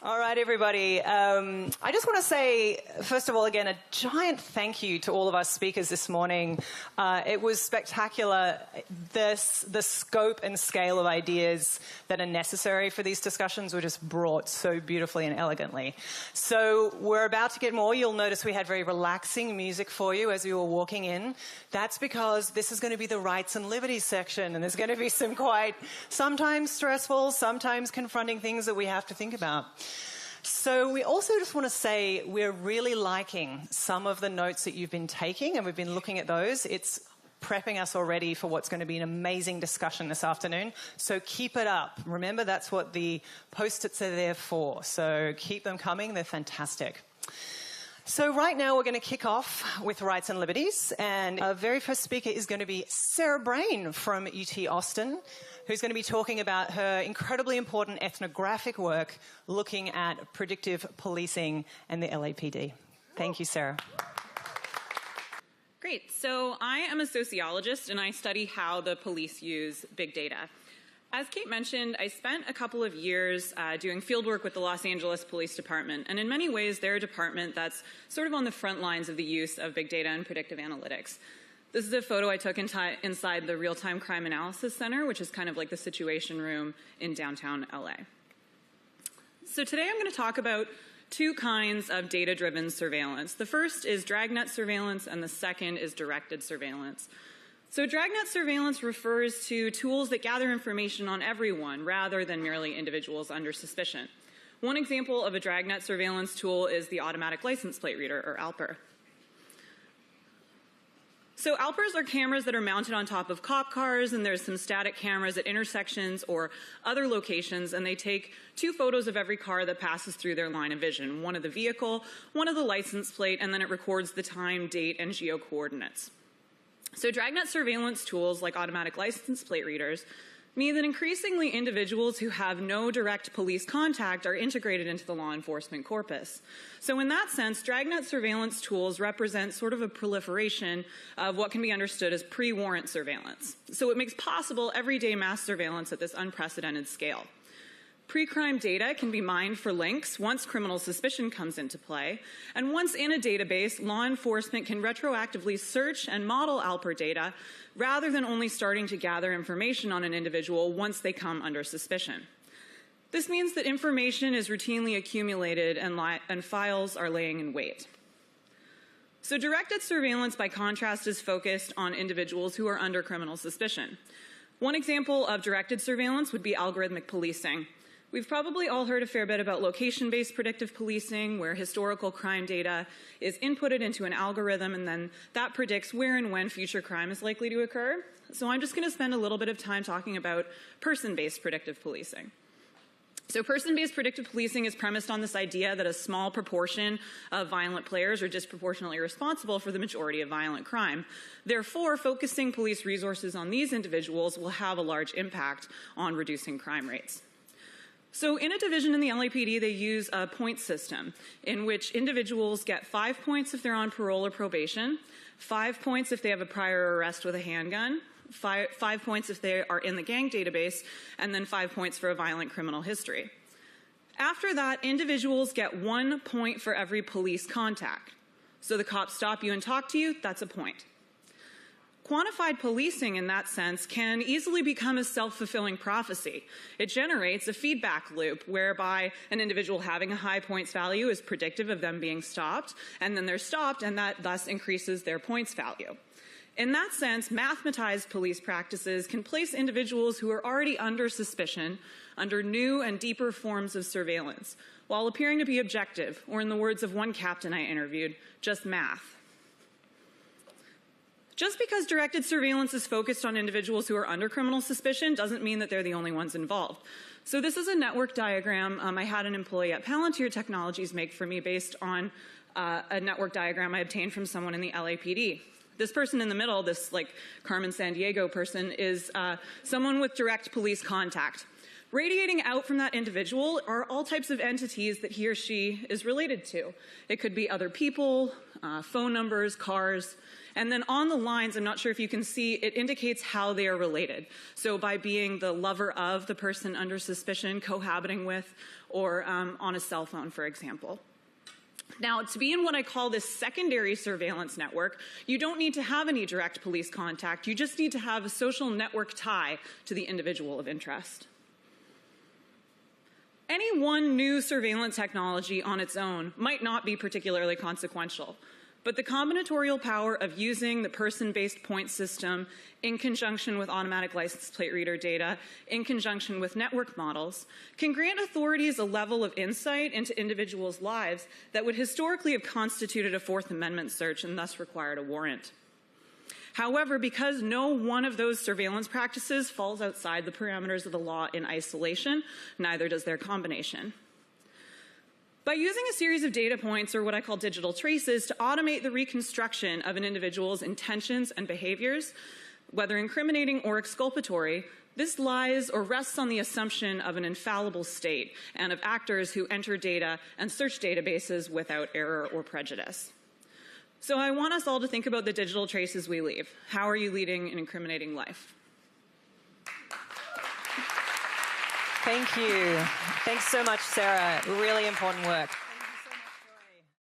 All right, everybody. I just want to say, first of all, again, a giant thank you to all of our speakers this morning. It was spectacular, the scope and scale of ideas that are necessary for these discussions were just brought so beautifully and elegantly. So we're about to get more. You'll notice we had very relaxing music for you as you were walking in. That's because this is going to be the Rights and Liberties section, and there's going to be some quite sometimes stressful, sometimes confronting things that we have to think about. So we also just want to say we're really liking some of the notes that you've been taking, and we've been looking at those. It's prepping us already for what's going to be an amazing discussion this afternoon. So keep it up. Remember, that's what the Post-its are there for. So keep them coming. They're fantastic. So right now we're going to kick off with Rights and Liberties, and our very first speaker is going to be Sarah Brayne from UT Austin, who's going to be talking about her incredibly important ethnographic work looking at predictive policing and the LAPD. Thank you, Sarah. Great. So I am a sociologist, and I study how the police use big data. As Kate mentioned, I spent a couple of years doing fieldwork with the Los Angeles Police Department, and in many ways they're a department that's sort of on the front lines of the use of big data and predictive analytics. This is a photo I took inside the Real-Time Crime Analysis Center, which is kind of like the Situation Room in downtown LA. So today I'm going to talk about two kinds of data-driven surveillance. The first is dragnet surveillance, and the second is directed surveillance. So dragnet surveillance refers to tools that gather information on everyone rather than merely individuals under suspicion. One example of a dragnet surveillance tool is the automatic license plate reader, or ALPR. So ALPRs are cameras that are mounted on top of cop cars, and there's some static cameras at intersections or other locations, and they take two photos of every car that passes through their line of vision, one of the vehicle, one of the license plate, and then it records the time, date, and geo-coordinates. So dragnet surveillance tools like automatic license plate readers mean that increasingly individuals who have no direct police contact are integrated into the law enforcement corpus. So in that sense, dragnet surveillance tools represent sort of a proliferation of what can be understood as pre-warrant surveillance. So it makes possible everyday mass surveillance at this unprecedented scale. Pre-crime data can be mined for links once criminal suspicion comes into play, and once in a database, law enforcement can retroactively search and model ALPR data rather than only starting to gather information on an individual once they come under suspicion. This means that information is routinely accumulated and files are laying in wait. So directed surveillance, by contrast, is focused on individuals who are under criminal suspicion. One example of directed surveillance would be algorithmic policing. We've probably all heard a fair bit about location-based predictive policing, where historical crime data is inputted into an algorithm, and then that predicts where and when future crime is likely to occur. So I'm just going to spend a little bit of time talking about person-based predictive policing. So person-based predictive policing is premised on this idea that a small proportion of violent players are disproportionately responsible for the majority of violent crime. Therefore, focusing police resources on these individuals will have a large impact on reducing crime rates. So in a division in the LAPD, they use a point system in which individuals get 5 points if they're on parole or probation, 5 points if they have a prior arrest with a handgun, 5 points if they are in the gang database, and then 5 points for a violent criminal history. After that, individuals get 1 point for every police contact. So the cops stop you and talk to you, that's a point. Quantified policing, in that sense, can easily become a self-fulfilling prophecy. It generates a feedback loop whereby an individual having a high points value is predictive of them being stopped, and then they're stopped, and that thus increases their points value. In that sense, mathematized police practices can place individuals who are already under suspicion under new and deeper forms of surveillance, while appearing to be objective, or in the words of one captain I interviewed, just math. Just because directed surveillance is focused on individuals who are under criminal suspicion doesn't mean that they're the only ones involved. So this is a network diagram I had an employee at Palantir Technologies make for me based on a network diagram I obtained from someone in the LAPD. This person in the middle, this like Carmen Sandiego person, is someone with direct police contact. Radiating out from that individual are all types of entities that he or she is related to. It could be other people, phone numbers, cars, And then on the lines, I'm not sure if you can see, it indicates how they are related. So by being the lover of the person under suspicion, cohabiting with, or on a cell phone, for example. Now, to be in what I call this secondary surveillance network, you don't need to have any direct police contact. You just need to have a social network tie to the individual of interest. Any one new surveillance technology on its own might not be particularly consequential, but the combinatorial power of using the person-based point system in conjunction with automatic license plate reader data, in conjunction with network models, can grant authorities a level of insight into individuals' lives that would historically have constituted a Fourth Amendment search and thus required a warrant. However, because no one of those surveillance practices falls outside the parameters of the law in isolation, neither does their combination. By using a series of data points, or what I call digital traces, to automate the reconstruction of an individual's intentions and behaviors, whether incriminating or exculpatory, this lies or rests on the assumption of an infallible state and of actors who enter data and search databases without error or prejudice. So I want us all to think about the digital traces we leave. How are you leading an incriminating life? Thank you. Thanks so much, Sarah. Really important work.